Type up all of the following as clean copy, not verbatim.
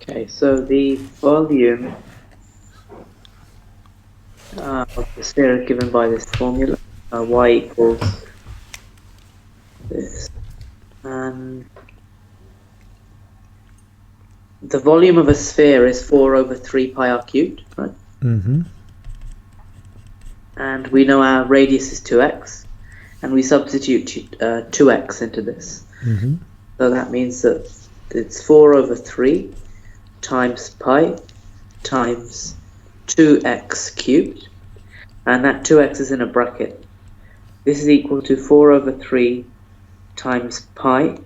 Okay, so the volume of the sphere is given by this formula, y equals this. And the volume of a sphere is 4 over 3 pi r cubed, right? Mm-hmm. And we know our radius is 2x, and we substitute 2x into this. Mm-hmm. So that means that it's 4 over 3 times pi times 2x cubed, and that 2x is in a bracket. This is equal to 4 over 3 times pi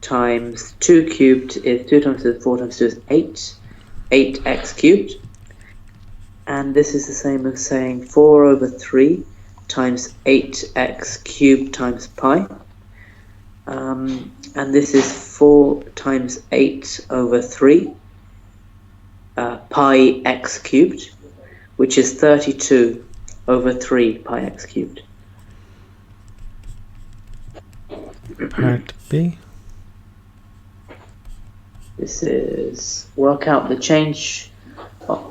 times 2 cubed is 2 times 2 is 4 times 2 is 8, 8x cubed. And this is the same as saying 4 over 3 times 8x cubed times pi. And this is 4 times 8 over 3 pi x cubed, which is 32 over 3 pi x cubed. Part B. This is work out the change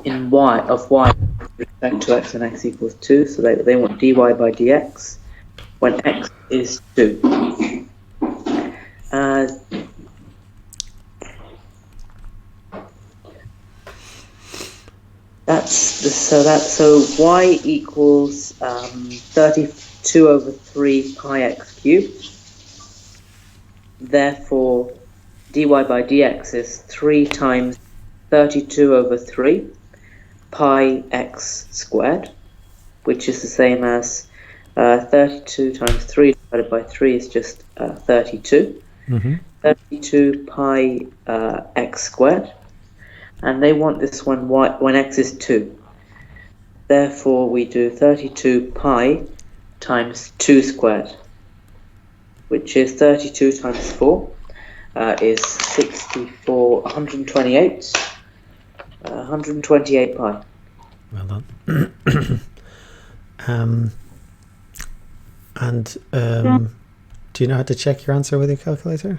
in y of y with respect to x and x equals 2. So they want dy by dx when x is 2. So y equals 32 over 3 pi x cubed. Therefore, dy by dx is 3 times 32 over 3 pi x squared, which is the same as 32 times 3 divided by 3 is just 32. Mm-hmm. 32 pi x squared. And they want this one when x is 2. Therefore, we do 32 pi times 2 squared, which is 32 times 4 is 64, 128. 128 pi. Well done. Do you know how to check your answer with your calculator?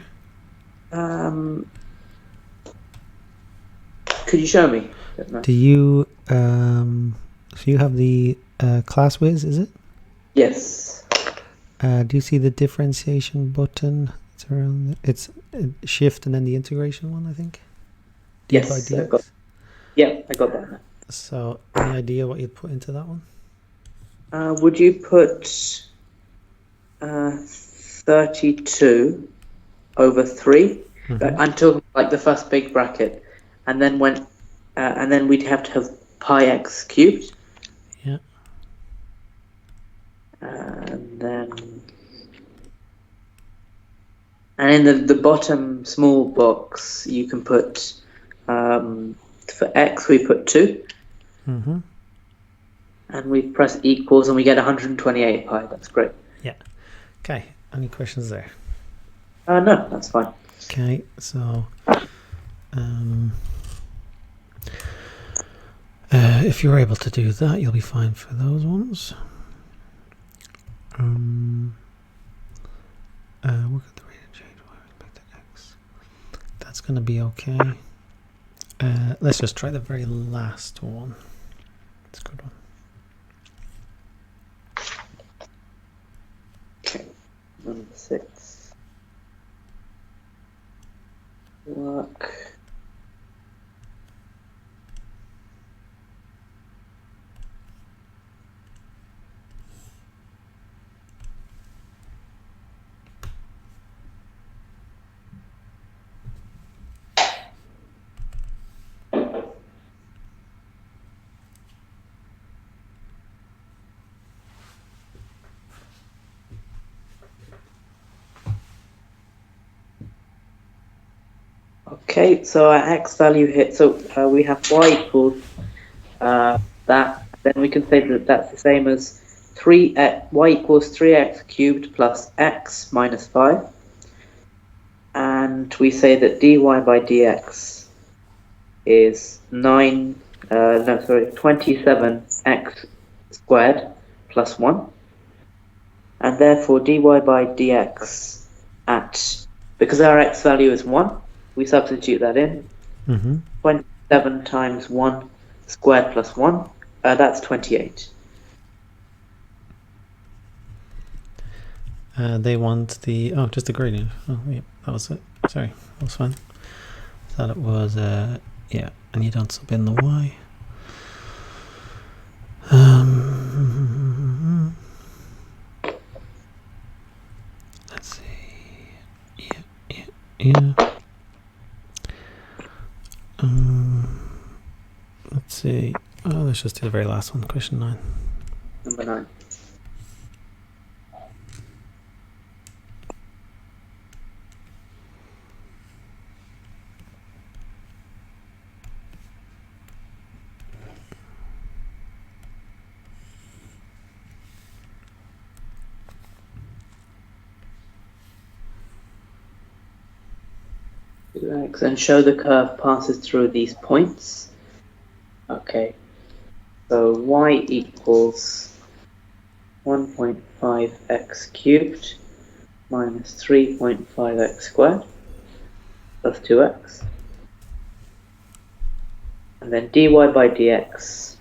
Could you show me? Do you so you have the class whiz, is it? Yes. Do you see the differentiation button? It's around. It's shift and then the integration one, I think. D Yes. by dx. I got that. So, any idea what you'd put into that one? Would you put 32 over 3? Mm-hmm. I'm talking like the first big bracket, and then we'd have to have pi x cubed. Yeah. And in the bottom small box, you can put for x we put 2. Mm-hmm. And we press equals and we get 128 pi. That's great. Yeah. Okay. Any questions there? No, that's fine. Okay. So, if you're able to do that, you'll be fine for those ones. Work at the rate of change with respect to x. That's going to be okay. Let's just try the very last one. It's a good one. Okay, number 6. Work. Okay, so our x value here, so we have y equals that, then we can say that that's the same as y equals 3x cubed plus x minus 5. And we say that dy by dx is 27x squared plus 1. And therefore dy by dx because our x value is 1, we substitute that in. Mm-hmm. 27 times 1 squared plus 1, that's 28. They want the, just the gradient. Oh, yeah, that was it. Sorry, that was fine. Thought it was, yeah, and you don't sub in the y. Let's see. Yeah. Let's see. Oh, let's just do the very last one, question 9. Number 9. And show the curve passes through these points. Okay, so y equals 1.5x cubed minus 3.5x squared plus 2x. And then dy by dx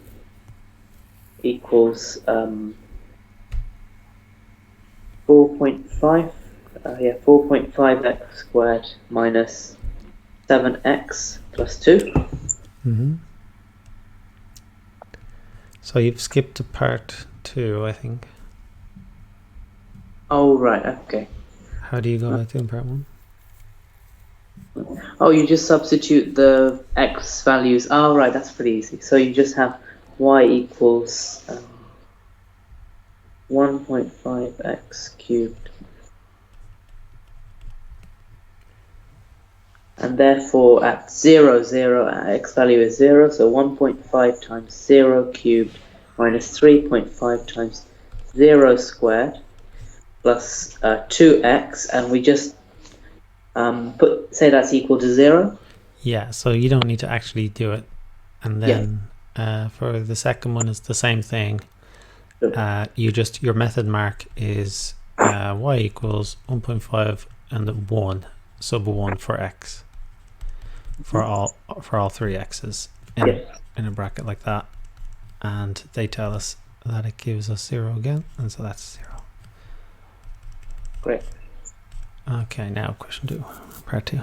equals 4.5x squared minus 7x plus 2. Mm-hmm. So you've skipped to part 2, I think. Oh, right, okay. How do you go about doing part 1? Oh, you just substitute the x values. Oh, right, that's pretty easy. So you just have y equals 1.5x cubed. And therefore at 0, 0, x value is 0, so 1.5 times 0 cubed minus 3.5 times 0 squared plus 2x, and we just say that's equal to 0. Yeah, so you don't need to actually do it. And then for the second one, it's the same thing. Your method mark is y equals 1.5 and then 1, sub 1 for x. For all 3 x's in a bracket like that, and they tell us that it gives us 0 again, and so that's 0. Great. Okay, now question 2, part 2.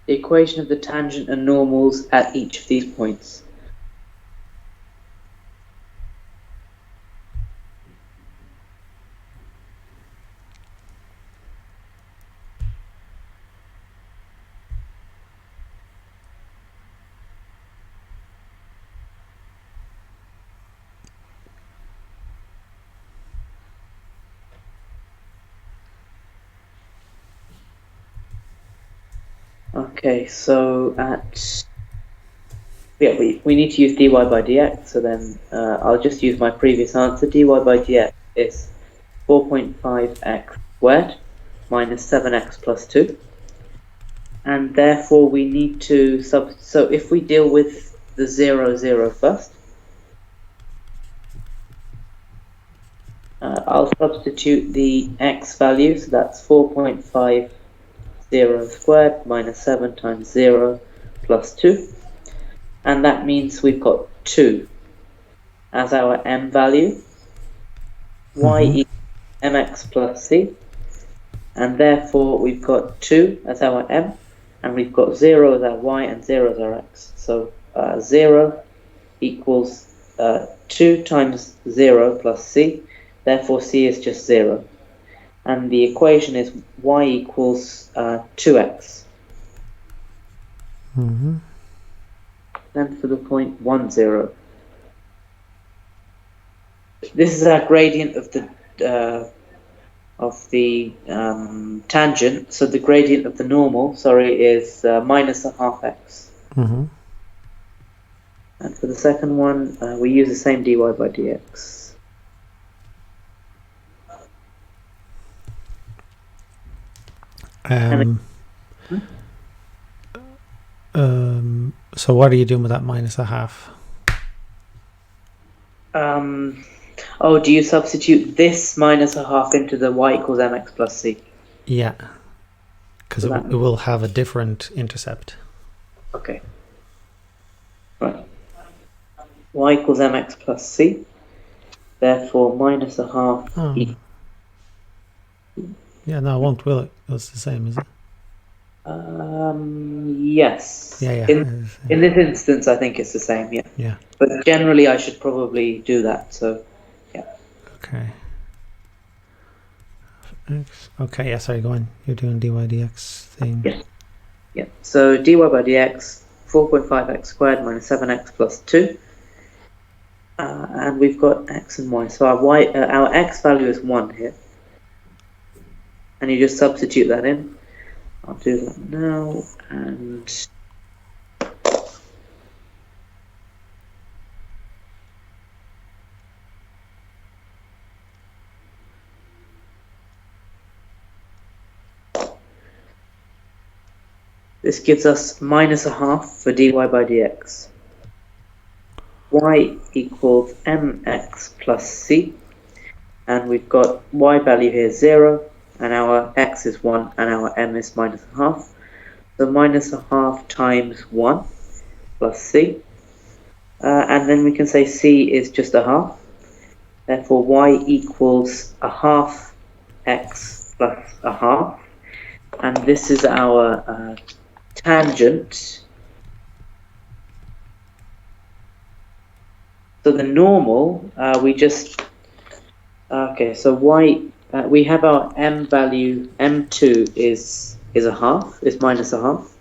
The equation of the tangent and normals at each of these points. Okay, so we need to use dy by dx, so then I'll just use my previous answer. Dy by dx is 4.5x squared minus 7x plus 2. And therefore we need to so if we deal with the 0, 0 first, I'll substitute the x value, so that's 4.5 0 squared minus 7 times 0 plus 2. And that means we've got 2 as our m value. Y equals mx plus c. And therefore we've got 2 as our m. And we've got 0 as our y and 0 as our x. So 0 equals 2 times 0 plus c. Therefore c is just 0. And the equation is y equals 2x. Then for the point 1, 0. This is our gradient of the tangent. So the gradient of the normal, is minus a half x. And for the second one, we use the same dy by dx. So what are you doing with that minus a half? Oh, do you substitute this minus a half into the y equals mx plus c? Yeah, because it will have a different intercept. Okay. Right. Y equals mx plus c. Therefore, minus a half. Yeah, no, it won't, will it? It's the same, is it? Yes. Yeah. In this instance, I think it's the same. Yeah. Yeah. But generally, I should probably do that. So, yeah. Okay. Okay, yeah, sorry, go on. You're doing dy dx thing. Yes. Yeah. So dy by dx, 4.5x squared minus 7x plus 2. And we've got x and y. So our x value is 1 here. And you just substitute that in. I'll do that now. And this gives us minus a half for dy by dx. Y equals mx plus c. And we've got y value here 0. And our x is 1. And our m is minus a half. So minus a half times 1 plus c. And then we can say c is just a half. Therefore, y equals a half x plus a half. And this is our tangent. So the normal, we just... Okay, so y... we have our m value, m2 is a half, is minus a half.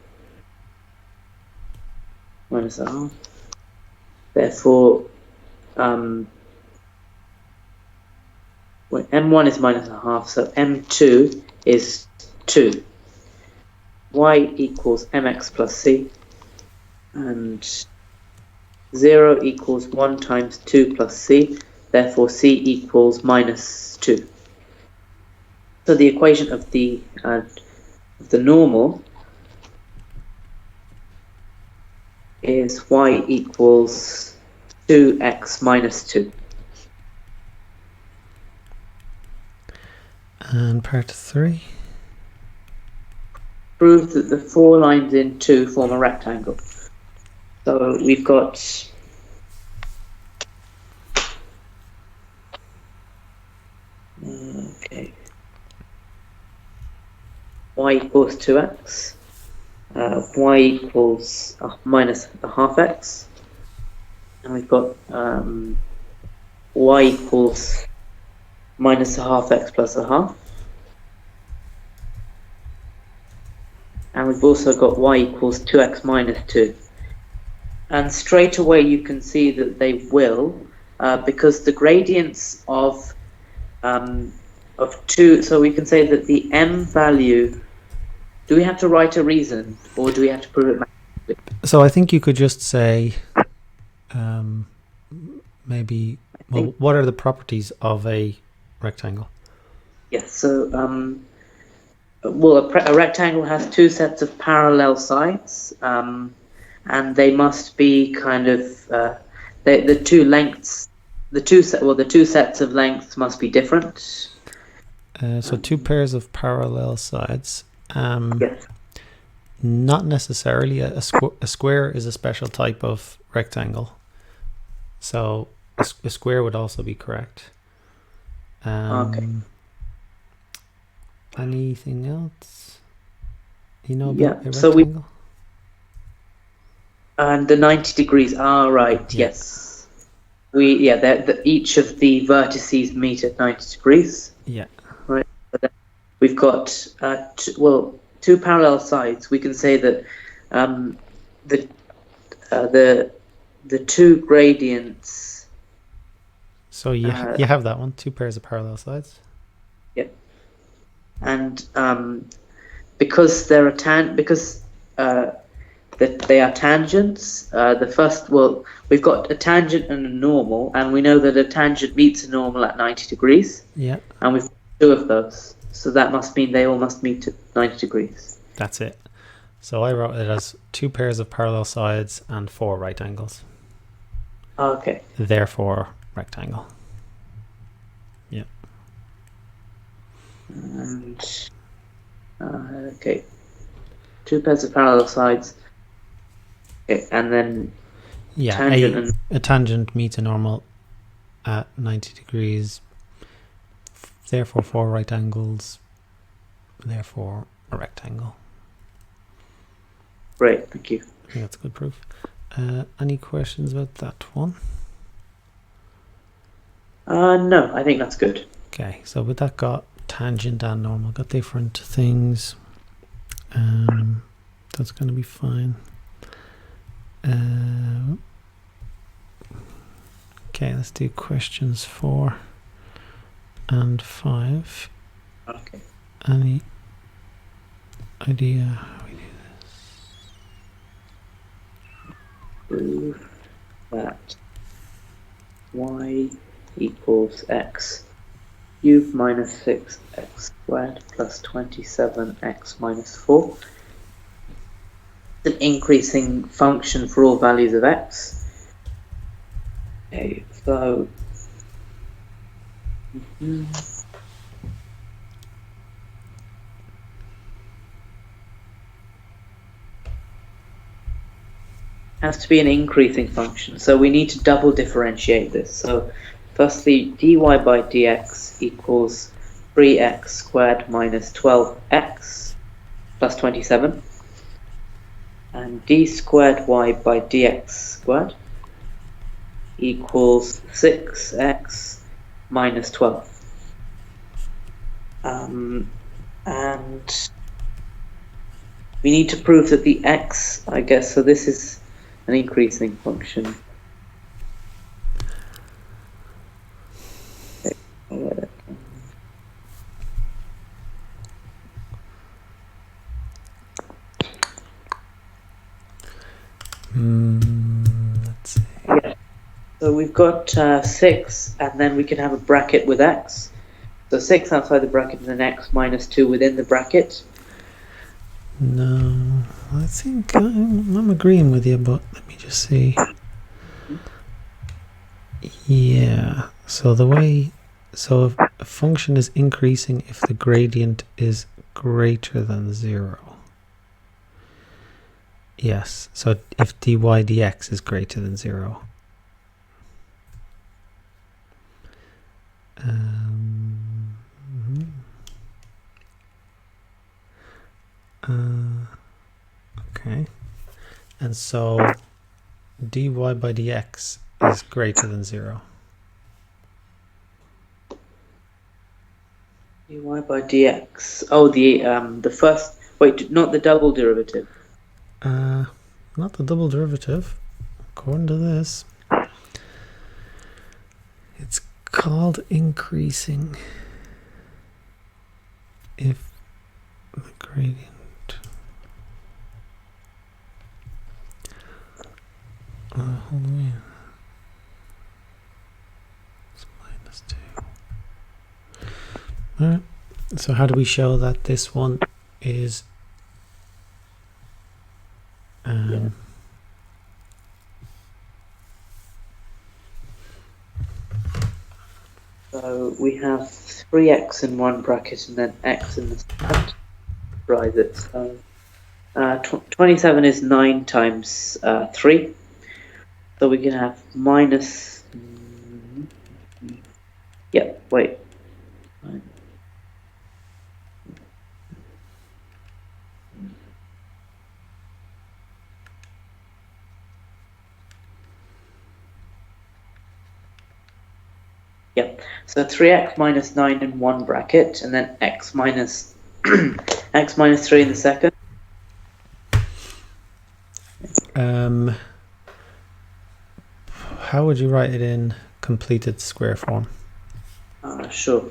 Minus a half. Therefore, m1 is minus a half, so m2 is 2. Y equals mx plus c. And 0 equals 1 times 2 plus c. Therefore, c equals minus 2. So the equation of the normal is y equals 2x minus 2. And part 3. Prove that the 4 lines in 2 form a rectangle. So we've got okay, y equals 2x, y equals minus a half x, and we've got y equals minus a half x plus a half. And we've also got y equals 2x minus 2. And straight away you can see that they will, because the gradients of 2, so we can say that the m value, do we have to write a reason, or do we have to prove it mathematically? So I think you could just say, maybe, well, what are the properties of a rectangle? Yes, so well, a rectangle has 2 sets of parallel sides, and they must be kind of the two lengths. The two sets of lengths must be different. So 2 pairs of parallel sides. Yes. Not necessarily. A square is a special type of rectangle. So a square would also be correct. Okay. Anything else? You know about a rectangle? So and the 90 degrees are right. Yeah. Yes. Each of the vertices meet at 90 degrees. Yeah. Right. We've got 2 parallel sides. We can say that the 2 gradients. So you have that one, 2 pairs of parallel sides. Yeah. And because they are tangents. The first, we've got a tangent and a normal, and we know that a tangent meets a normal at 90 degrees. Yeah. And we've got 2 of those, so that must mean they all must meet at 90 degrees. That's it. So I wrote it as 2 pairs of parallel sides and 4 right angles. Okay. Therefore, rectangle. And okay, 2 pairs of parallel sides. Okay, and then Yeah, tangent a tangent meets a normal at 90 degrees, therefore 4 right angles, therefore a rectangle. Great, thank you. I think that's good proof. Any questions about that one? No, I think that's good. Okay, so with that got tangent and normal, got different things. That's going to be fine. Okay, let's do questions 4 and 5. Okay. Any idea how we do this? Prove that y equals x cubed minus 6x squared plus 27x minus 4. It's an increasing function for all values of x. Okay, so has to be an increasing function, so we need to double differentiate this. So firstly, dy by dx equals 3x squared minus 12x plus 27, and d squared y by dx squared equals 6x minus 12. And we need to prove that the x, I guess, so this is an increasing function. Let's see. Yeah. So we've got 6, and then we can have a bracket with x. So 6 outside the bracket and then x minus 2 within the bracket. No, I think I'm agreeing with you, but let me just see. Yeah, so so a function is increasing if the gradient is greater than 0. Yes, so if dy dx is greater than 0. Okay, and so dy by dx is greater than 0. dy by dx. Oh, the first. Wait, not the double derivative. Not the double derivative, according to this. It's called increasing if the gradient. Hold on. It's minus 2. Alright, so how do we show that this one is So we have 3x in one bracket and then x in the second. Rise it. So 27 is 9 times 3. So we can have minus. Yeah, wait. Yeah, so 3x minus 9 in one bracket, and then x minus x minus 3 in the second. How would you write it in completed square form? Sure.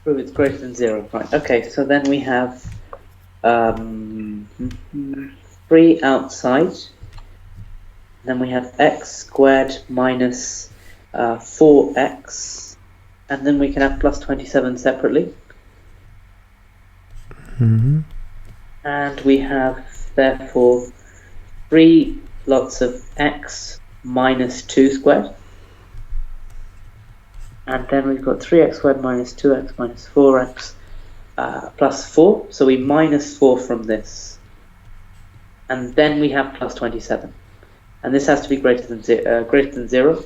Prove it's greater than 0. Right. Okay, so then we have 3 outside. Then we have x squared minus 4x. And then we can have plus 27 separately. And we have, therefore, 3 lots of x minus 2 squared. And then we've got 3x squared minus 2x minus 4x plus 4. So we minus 4 from this. And then we have plus 27. And this has to be greater than 0.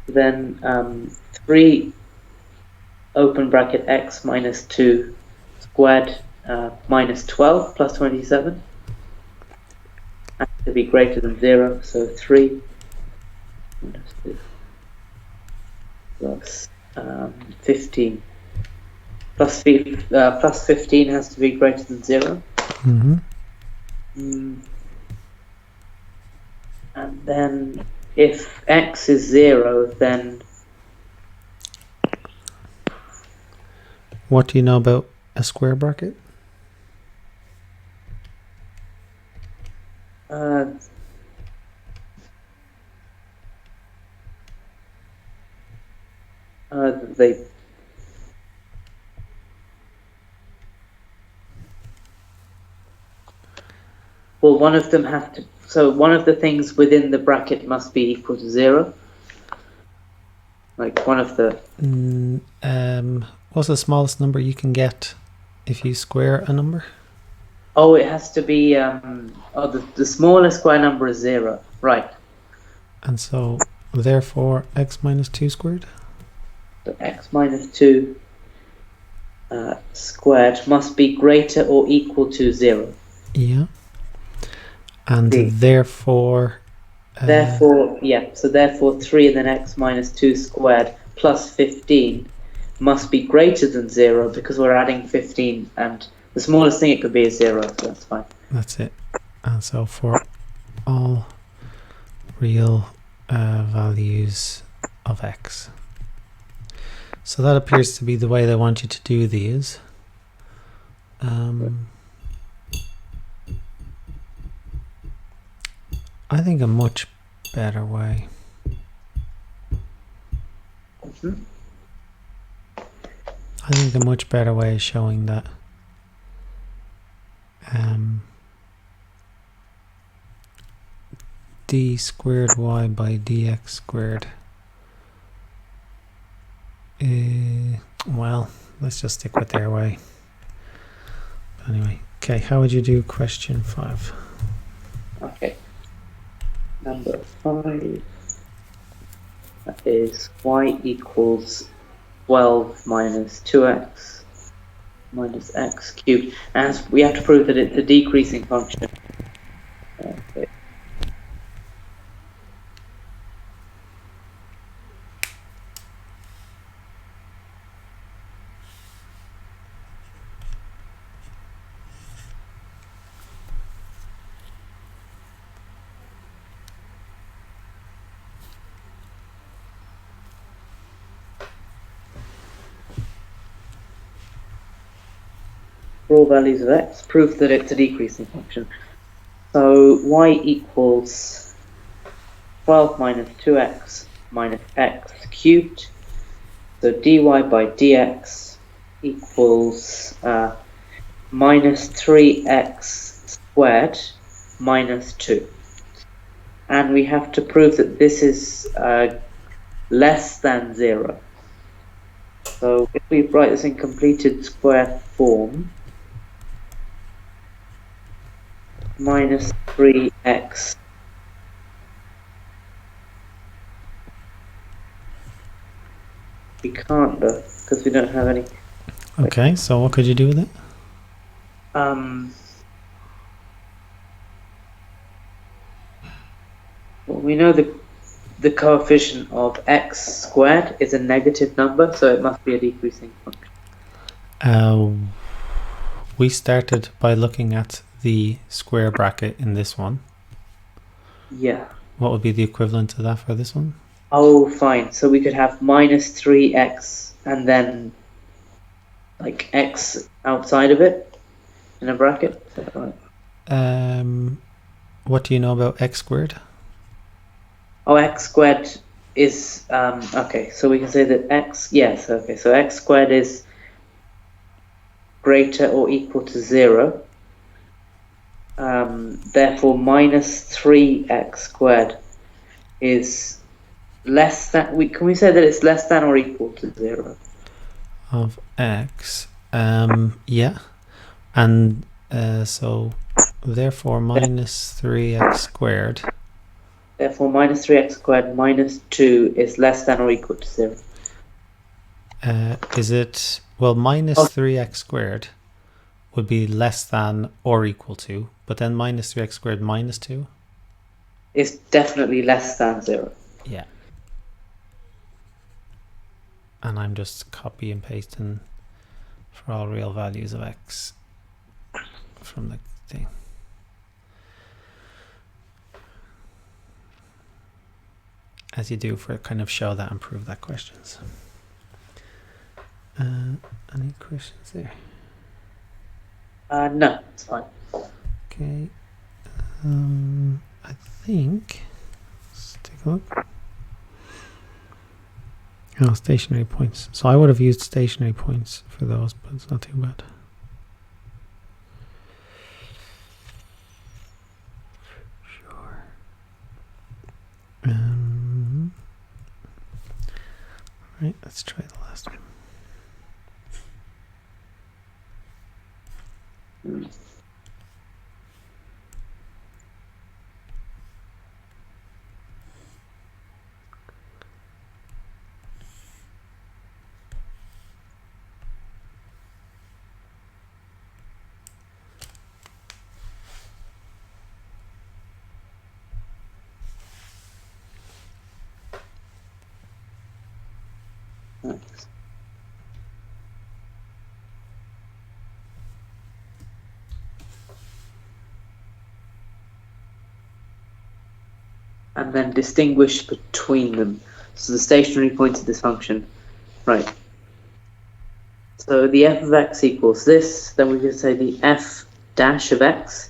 Then 3 open bracket x minus 2 squared minus 12 plus 27 has to be greater than 0. So 3 minus 2 plus 15 plus 15 has to be greater than 0. And then if x is 0, then what do you know about a square bracket? They well, one of them have to. So one of the things within the bracket must be equal to 0. Like one of the. What's the smallest number you can get if you square a number? Oh, it has to be. The smallest square number is 0, right? And so, therefore, x minus 2 squared. So x minus 2 squared must be greater or equal to 0. Yeah. And therefore. Yeah. So therefore, 3 and then x minus 2 squared plus 15 must be greater than 0 because we're adding 15, and the smallest thing it could be is 0. So that's fine. That's it. And so for all real values of x. So that appears to be the way they want you to do these. I think a much better way. I think a much better way is showing that d squared y by dx squared. Well, let's just stick with their way. Anyway, okay, how would you do question 5? Okay. Number 5 is y equals 12 minus 2x minus x cubed. And we have to prove that it's a decreasing function. Okay. For all values of x, prove that it's a decreasing function. So y equals 12 minus 2x minus x cubed. So dy by dx equals minus 3x squared minus 2. And we have to prove that this is less than 0. So if we write this in completed square form, minus 3x we can't though, because we don't have any. Okay, so what could you do with it? Well, we know the coefficient of x squared is a negative number, so it must be a decreasing function. We started by looking at the square bracket in this one. Yeah. What would be the equivalent to that for this one? Oh, fine. So we could have minus 3x and then like x outside of it in a bracket. Is that right? What do you know about x squared? Oh, x squared is okay. So we can say that x. Yes. Okay. So x squared is greater or equal to 0. Therefore, minus 3x squared is less than. Can we say that it's less than or equal to 0? Of x. Yeah. And so therefore minus 3x squared. Therefore, minus 3x squared minus 2 is less than or equal to 0. Is it, well, minus 3x squared would be less than or equal to, but then minus 3x squared minus 2? It's definitely less than 0. Yeah. And I'm just copy and pasting for all real values of x from the thing. As you do for kind of show that and prove that questions. Any questions there? No, it's fine. Okay. I think, let's take a look. Oh, stationary points. So I would have used stationary points for those, but it's not too bad. Sure. Right, let's try the last one. Thanks. And then distinguish between them. So the stationary points of this function, right? So the f of x equals this, then we can say the f dash of x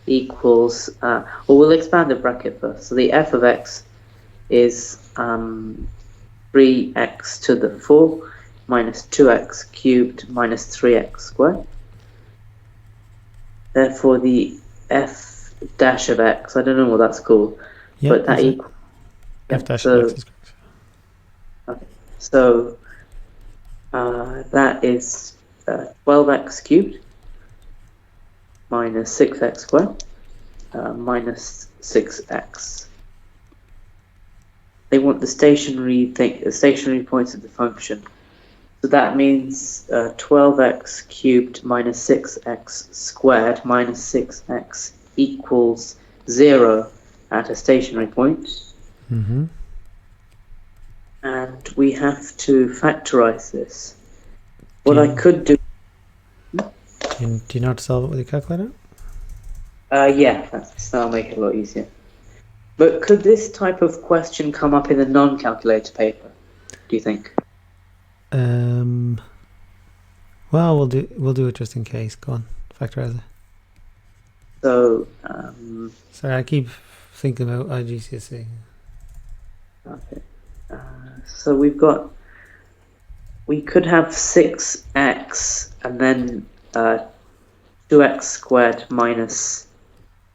equals, or we'll expand the bracket first. So the f of x is 3x to the 4 minus 2x cubed minus 3x squared. Therefore, the f dash of x, I don't know what that's called, Yeah, but that equals f dash of x is correct. Okay, so that is 12x cubed minus 6x squared minus 6x. They want the stationary points of the function. So that means 12x cubed minus 6x squared minus 6x equals 0 at a stationary point. Mm-hmm. And we have to factorize this. What I could do... Do you know how to solve it with your calculator? Yeah, that'll make it a lot easier. But could this type of question come up in a non-calculator paper, do you think? Well, we'll do it just in case. Go on, factorize it. So, sorry, I keep thinking about GCSE. Okay. So we could have 6x and then 2x squared minus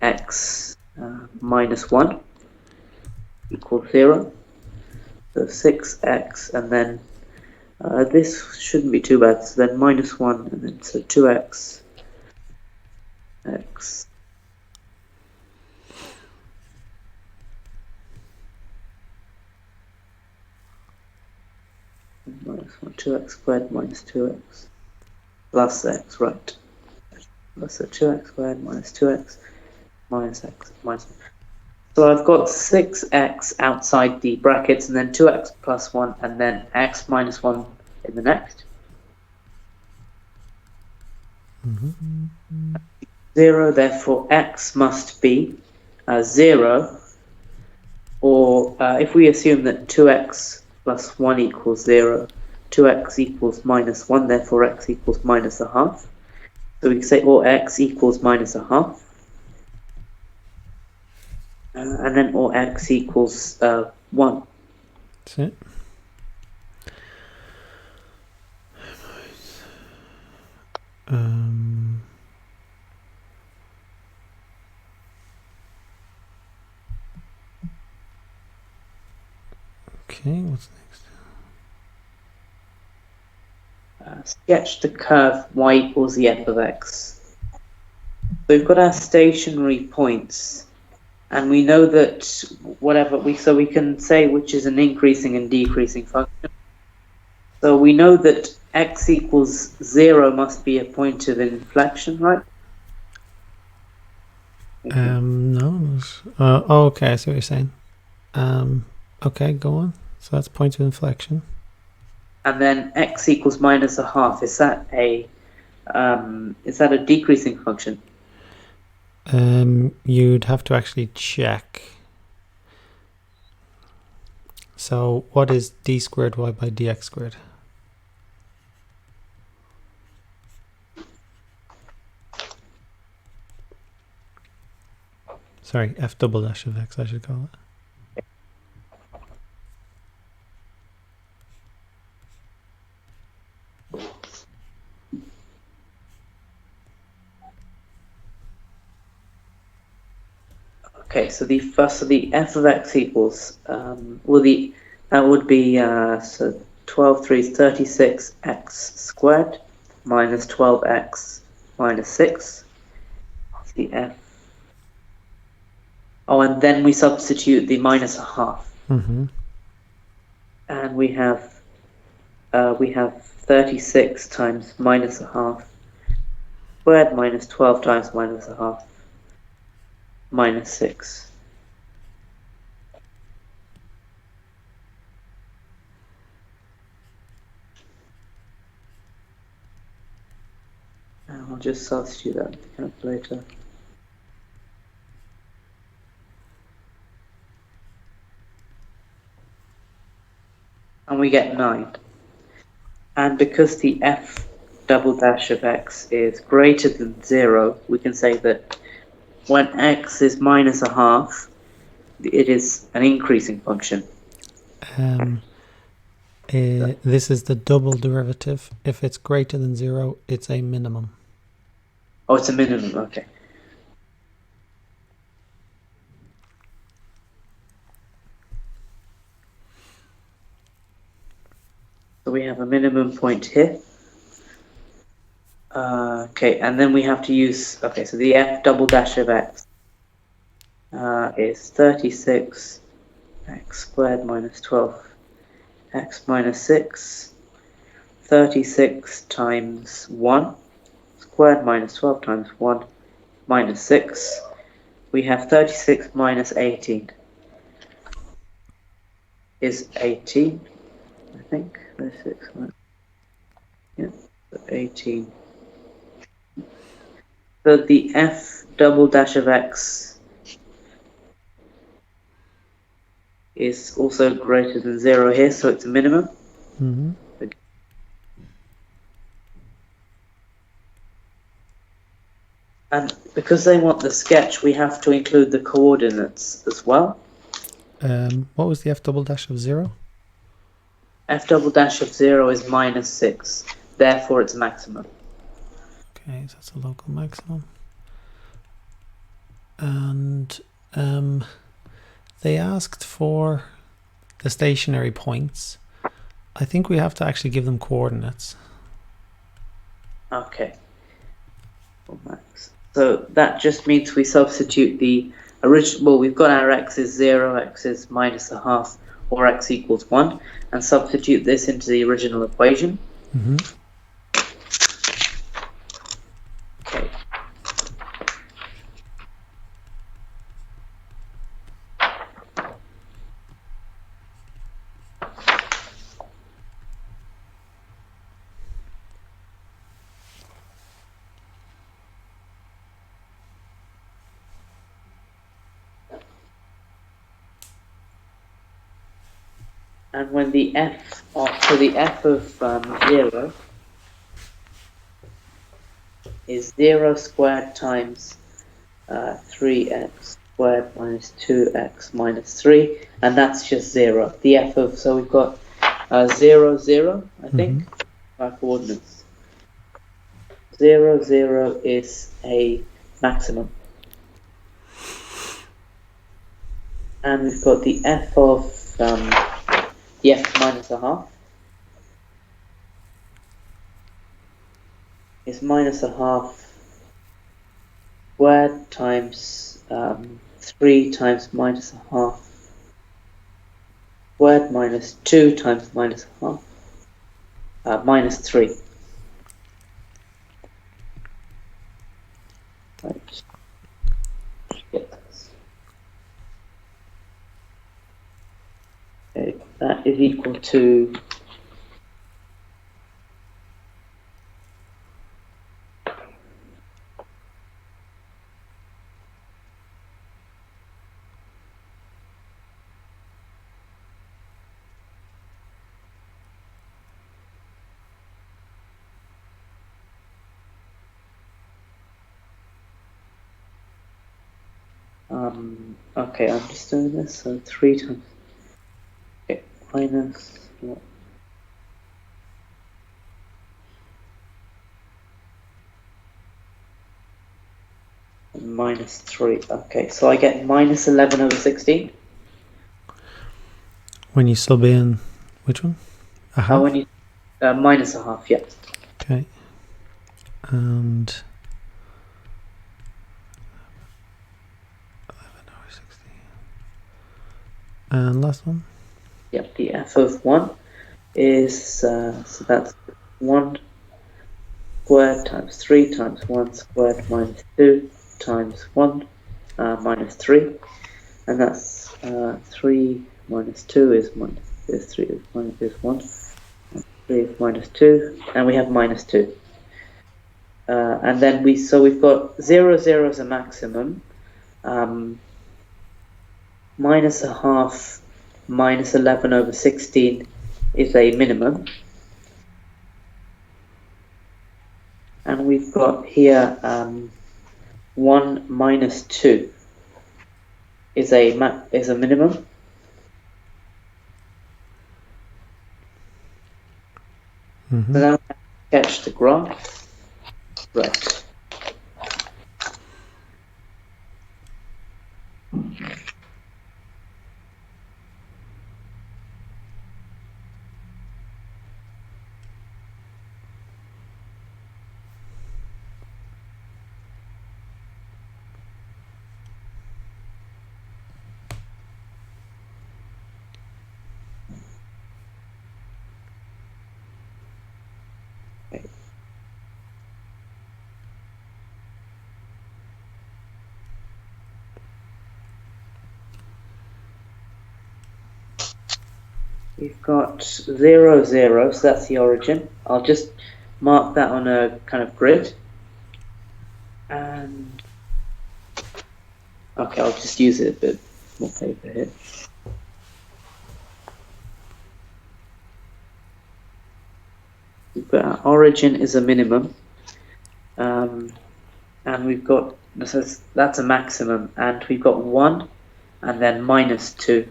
x minus 1 equals 0. So 6x and then this shouldn't be too bad. So then minus 1 and then so 2x x minus 1, 2x squared minus 2x plus x, right? So 2x squared minus 2x minus x minus 1. So I've got 6x outside the brackets and then 2x plus 1 and then x minus 1 in the next. 0, therefore x must be 0, or if we assume that 2x plus 1 equals 0, 2x equals minus 1, therefore x equals minus a half. So we can say or x equals minus a half. And then or x equals 1. That's it. Okay, what's next? Sketch the curve y equals the f of x. So we've got our stationary points, and we know that so we can say which is an increasing and decreasing function. So we know that x equals 0 must be a point of inflection, right? No. Okay, I see what you're saying. Okay, go on. So that's point of inflection. And then x equals minus a half. Is that a decreasing function? You'd have to actually check. So what is d squared y by dx squared? Sorry, f double dash of x, I should call it. Okay, so the f of x equals that would be so 12 3 is 36x squared minus 12x minus 6. That's the f. Oh, and then we substitute the minus a half, and we have 36 times minus a half squared minus 12 times minus a half minus 6. And I'll just substitute that in the calculator. And we get 9. And because the f double dash of x is greater than 0, we can say that when x is minus a half, it is an increasing function. This is the double derivative. If it's greater than 0, it's a minimum. Oh, it's a minimum, okay. So we have a minimum point here. Okay, and then we have to use, okay, so the f double dash of x is 36 x squared minus 12 x minus 6. 36 times 1 squared minus 12 times 1 minus 6. We have 36 minus 18 is 18, I think. 36, yeah, 18. So the f double dash of x is also greater than 0 here, so it's a minimum. And because they want the sketch, we have to include the coordinates as well. What was the f double dash of 0? F double dash of 0 is minus 6, therefore it's maximum. Okay, so that's a local maximum. And they asked for the stationary points. I think we have to actually give them coordinates. Okay. So that just means we substitute the original, well, we've got our x is 0, x is minus a half, or x equals 1, and substitute this into the original equation. Okay. And when the f of 0 is 0 squared times 3x squared minus 2x minus 3, and that's just 0. The f of, so we've got 0, 0, I think, our coordinates. 0, 0 is a maximum. And we've got the f of Yeah, minus a half. Is minus a half squared times 3 times minus a half squared minus 2 times minus a half minus 3. Right. Yes. Okay, that is equal to okay, I'm just doing this, so 3 times, okay, minus, minus 3, okay, so I get minus 11 over 16. When you sub in, which one? A half? When you, minus a half, yeah. Okay. And 11 over 16. And last one? Yep, the f of 1 is, so that's 1 squared times 3 times 1 squared minus 2 times 1 minus 3. And that's 3 minus 2 is 3 is minus is 1. 3 is minus 2, and we have minus 2. And then we've got 0, 0 is a maximum. Minus a half minus 11 over 16 is a minimum. And we've got here 1 minus 2 is a minimum. Mm-hmm. So now we sketch the graph. Right. We've got 0, 0, so that's the origin. I'll just mark that on a kind of grid. And okay, I'll just use it a bit more paper here. But our origin is a minimum. And we've got, that's a maximum, and we've got 1 and then minus 2.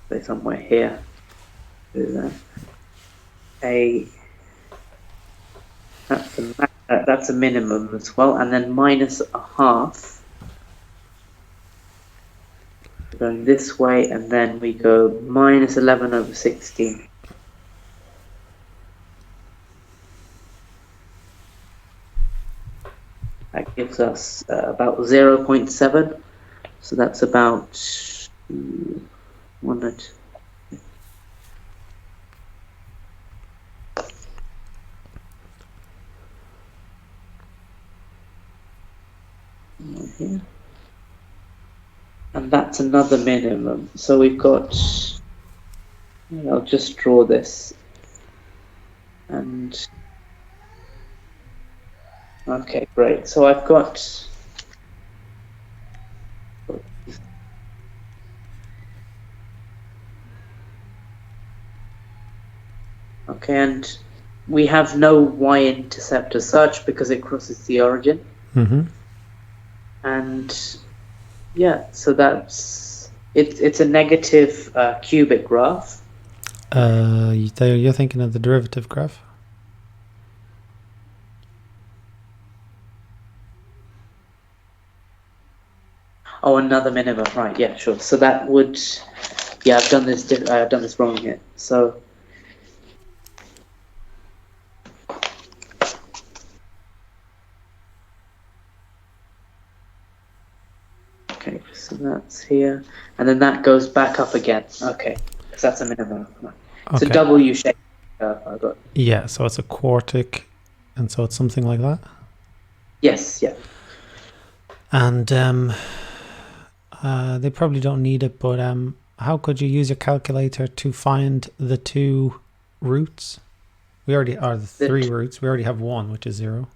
So somewhere here. That's a minimum as well, and then minus a half. We're going this way, and then we go minus 11 over 16. That gives us about 0.7. So that's about 1. Here. And that's another minimum. So we've got, I'll just draw this. And okay, great. So I've got, okay, and we have no y-intercept as such because it crosses the origin. Mm-hmm. And yeah, so that's it's a negative cubic graph. You're thinking of the derivative graph? Oh, another minimum, right? Yeah, sure. So that would Yeah, I've done this wrong here. So okay, so that's here, and then that goes back up again. Okay, because that's a minimum. It's a Okay. W shape. I got. Yeah, so it's a quartic, and so it's something like that. Yes, yeah. And they probably don't need it, but how could you use your calculator to find the two roots? We already are the three roots. We already have one, which is 0.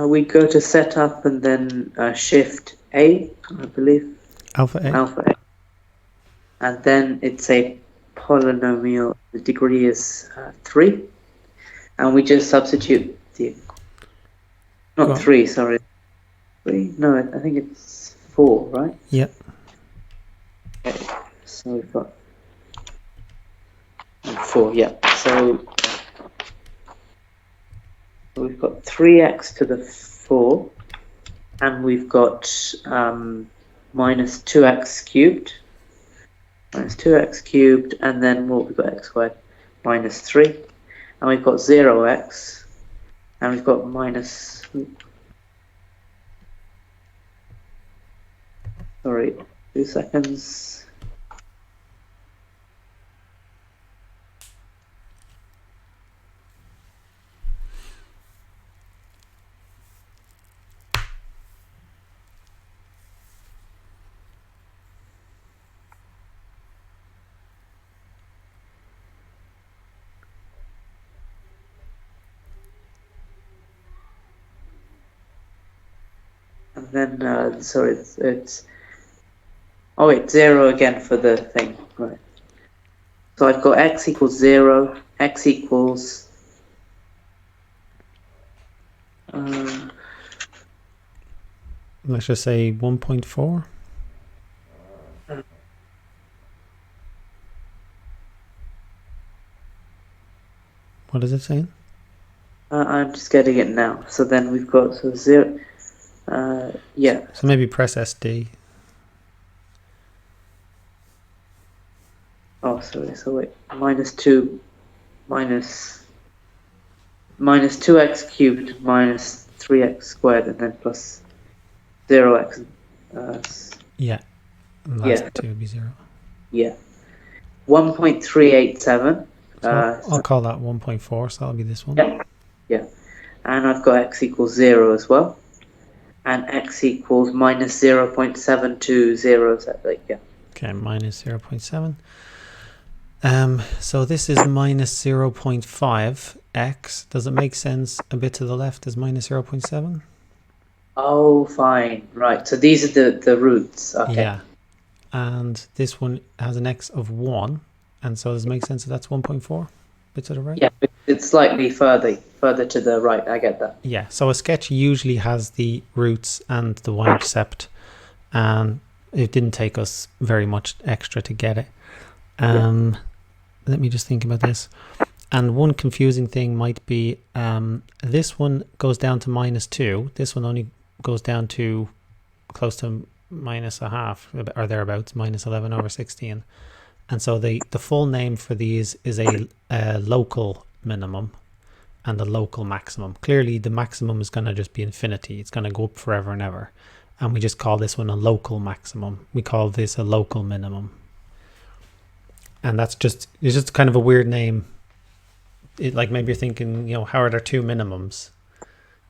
We go to setup and then Shift A, I believe. Alpha A. Alpha A. And then it's a polynomial. The degree is 3. And we just substitute the... Not 3, sorry. 3? No, I think it's 4, right? Yeah. Okay, so we've got 4, yeah. So we've got 3x to the 4, and we've got minus 2x cubed. Minus 2x cubed, and then what we've got x squared minus 3, and we've got 0x, and we've got minus, sorry, 2 seconds. And then, sorry, it's oh wait, 0 again for the thing, right. So I've got x equals 0, x equals, Let's just say 1.4. What is it saying? I'm just getting it now. So then we've got 0, yeah. So maybe press SD. Oh, sorry, so wait, minus 2, minus 2x cubed minus 3x squared, and then plus 0x. Yeah. And last 2 would be 0. Yeah. 1.387. So I'll call that 1.4, so that'll be this one. Yeah. Yeah. And I've got x equals 0 as well. And x equals minus 0.720. Yeah. Okay, minus 0.7. So this is minus 0.5x. Does it make sense a bit to the left is minus 0.7? Oh, fine. Right. So these are the roots. Okay. Yeah. And this one has an x of 1. And so does it make sense that that's 1.4? Bit to the right? Yeah, it's slightly further to the right. I get that. Yeah. So a sketch usually has the roots and the y-intercept. And it didn't take us very much extra to get it. Let me just think about this. And one confusing thing might be this one goes down to minus 2. This one only goes down to close to minus a half or thereabouts, minus 11/16. And so the full name for these is a local minimum and a local maximum. Clearly the maximum is going to just be infinity. It's going to go up forever and ever. And we just call this one a local maximum. We call this a local minimum. And it's just kind of a weird name. Like maybe you're thinking, how are there two minimums?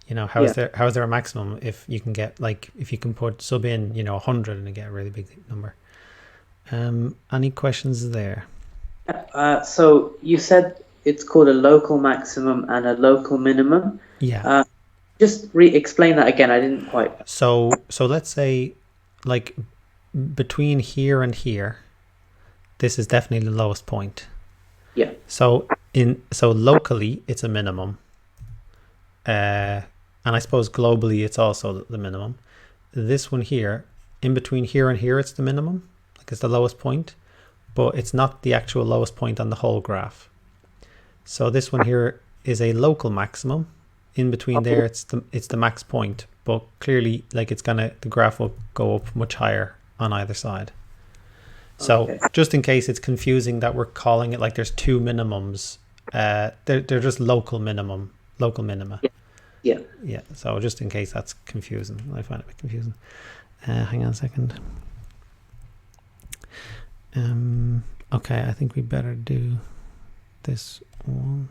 How is there a maximum if you can get, like, if you can sub in 100 and get a really big number. Any questions there? So you said it's called a local maximum and a local minimum. Yeah. Just explain that again. I didn't quite. So let's say, like, between here and here, this is definitely the lowest point. Yeah. So locally it's a minimum. And I suppose globally it's also the minimum. This one here, in between here and here, it's the minimum. Like, it's the lowest point, but it's not the actual lowest point on the whole graph. So this one here is a local maximum. In between there, it's the max point, but clearly, like, the graph will go up much higher on either side. So Okay. just in case it's confusing that we're calling it like there's two minimums, they're just local minima. Yeah. Yeah. So just in case that's confusing, I find it a bit confusing. Hang on a second. Okay, I think we better do this one.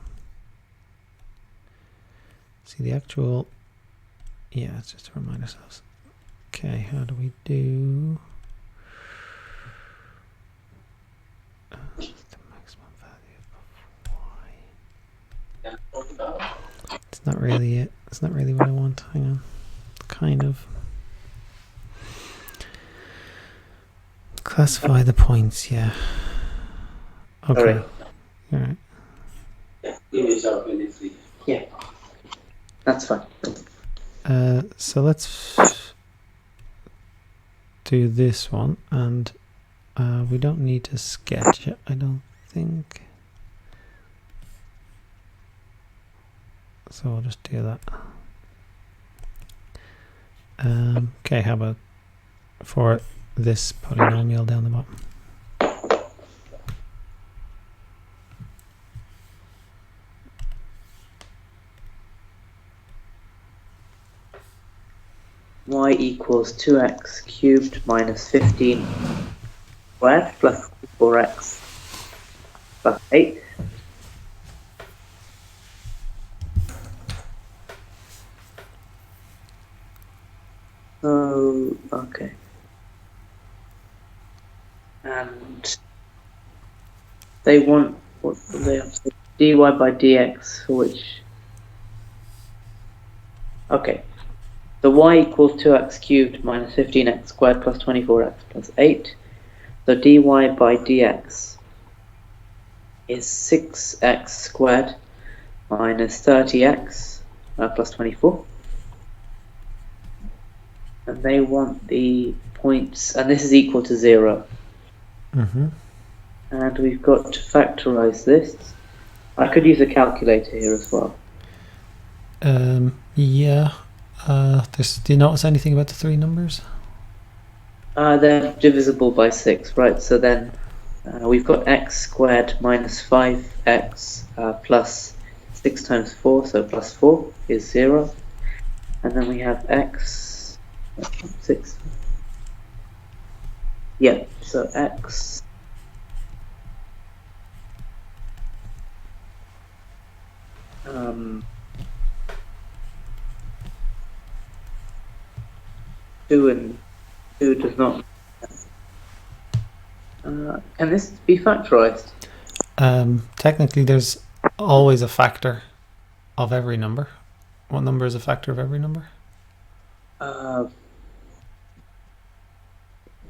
See the actual. Yeah, it's just to remind ourselves. Okay, how do we do the maximum value of y? It's not really it. It's not really what I want. Hang on. Kind of. Classify the points, yeah. Okay. All right. Yeah. That's fine. So let's do this one, and we don't need to sketch it, I don't think. So we'll just do that. Okay, how about for this polynomial down the bottom? Y equals 2x cubed minus 15 squared plus 4x plus 8. Oh, okay. And they want, what do they have to say? dy by dx, which, okay. So y equals 2x cubed minus 15x squared plus 24x plus 8. So dy by dx is 6x squared minus 30x plus 24. And they want the points, and this is equal to 0. Mm-hmm. And we've got to factorize this. I could use a calculator here as well. Yeah. Do you notice anything about the three numbers? They're divisible by 6, right? So then we've got x squared minus 5x plus 6 times 4, so plus 4 is 0. And then we have x, 6. Yeah, so x two and 2 does not. Can this be factorized? Technically, there's always a factor of every number. What number is a factor of every number?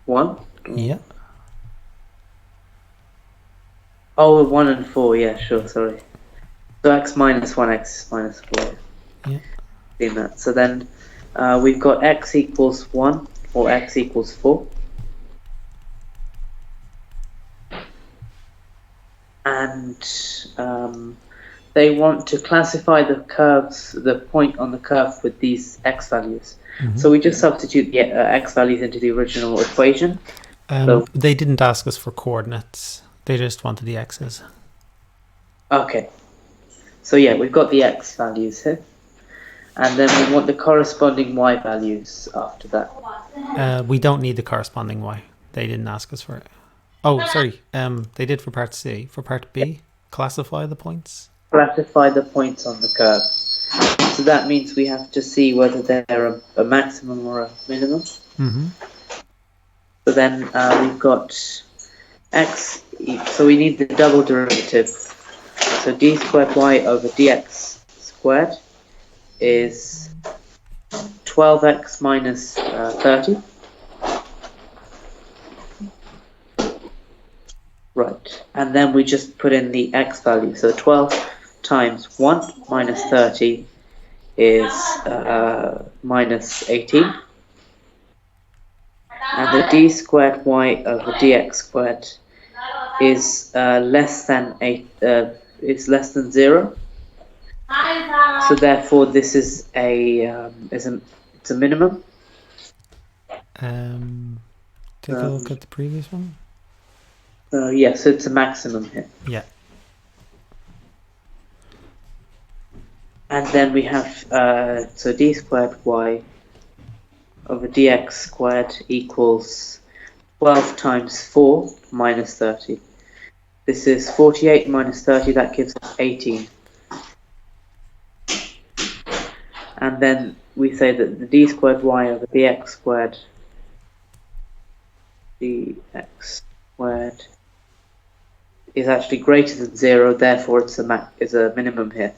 1? Yeah. Oh, 1 and 4, yeah, sure, sorry. So x minus 1, x minus 4. Yeah. Seen that. So then we've got x equals 1 or x equals 4. And they want to classify the curves, the point on the curve with these x values. Mm-hmm. So we just substitute the x values into the original equation. They didn't ask us for coordinates. They just wanted the x's. Okay. So yeah, we've got the x values here. And then we want the corresponding y values after that. We don't need the corresponding y. They didn't ask us for it. Oh, sorry. They did for part C. For part B, classify the points. Classify the points on the curve. So that means we have to see whether they're a maximum or a minimum. Mm-hmm. So then we've got x, so we need the double derivative. So d squared y over dx squared is 12x minus 30. Right, and then we just put in the x value. So 12 times 1 minus 30 is minus 18. And the d squared y over dx squared is less than 0. So therefore, this is it's a minimum. Take a look at the previous one. Yes, it's a maximum here. Yeah. And then we have, so d squared y over dx squared equals 12 times 4 minus 30. This is 48 minus 30, that gives us 18. And then we say that the d squared y over dx squared is actually greater than 0, therefore it's a minimum here.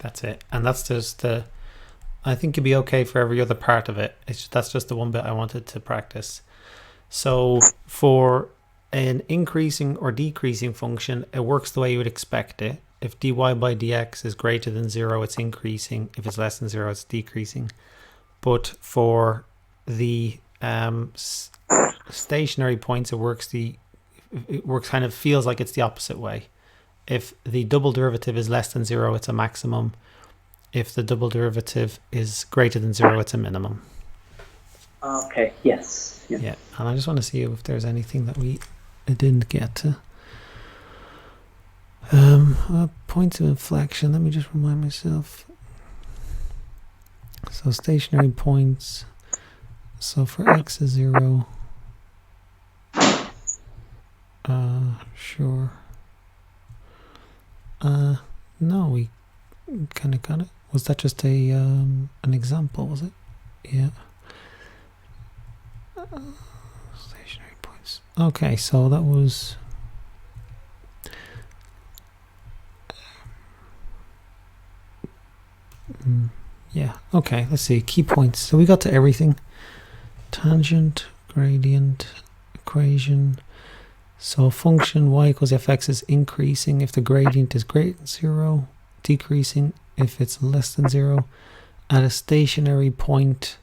That's it. And that's just I think it'd be okay for every other part of it. That's just the one bit I wanted to practice. So for an increasing or decreasing function, it works the way you would expect it. If dy by dx is greater than 0, it's increasing. If it's less than 0, it's decreasing. But for the stationary points, it works kind of feels like it's the opposite way. If the double derivative is less than 0, it's a maximum. If the double derivative is greater than 0, it's a minimum. Okay, yes. Yeah, and I just want to see if there's anything that we didn't get to. Points of inflection, let me just remind myself. So stationary points, so for x is 0, sure. No, we kind of got it. Was that just a an example, was it? Yeah. Stationary points. Okay, so that was yeah, okay, let's see, key points. So we got to everything. Tangent, gradient, equation. So function y equals fx is increasing if the gradient is greater than 0, decreasing if it's less than 0. At a stationary point,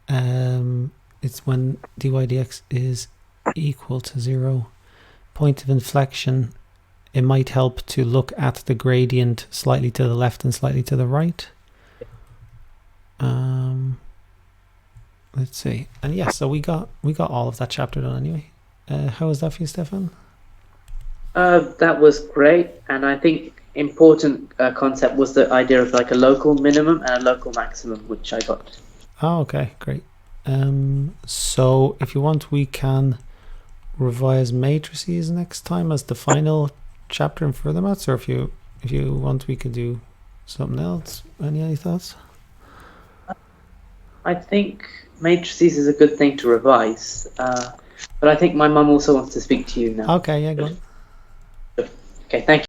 it's when dy dx is equal to 0. Point of inflection, it might help to look at the gradient slightly to the left and slightly to the right. Let's see. And yeah, so we got all of that chapter done anyway. How was that for you, Stefan? That was great, and I think important concept was the idea of like a local minimum and a local maximum, which I got. Oh, okay, great. So if you want, we can revise matrices next time as the final chapter in further maths, or if you want, we could do something else. Any thoughts? I think matrices is a good thing to revise, but I think my mum also wants to speak to you now. Okay, yeah, go on. Okay, thank you.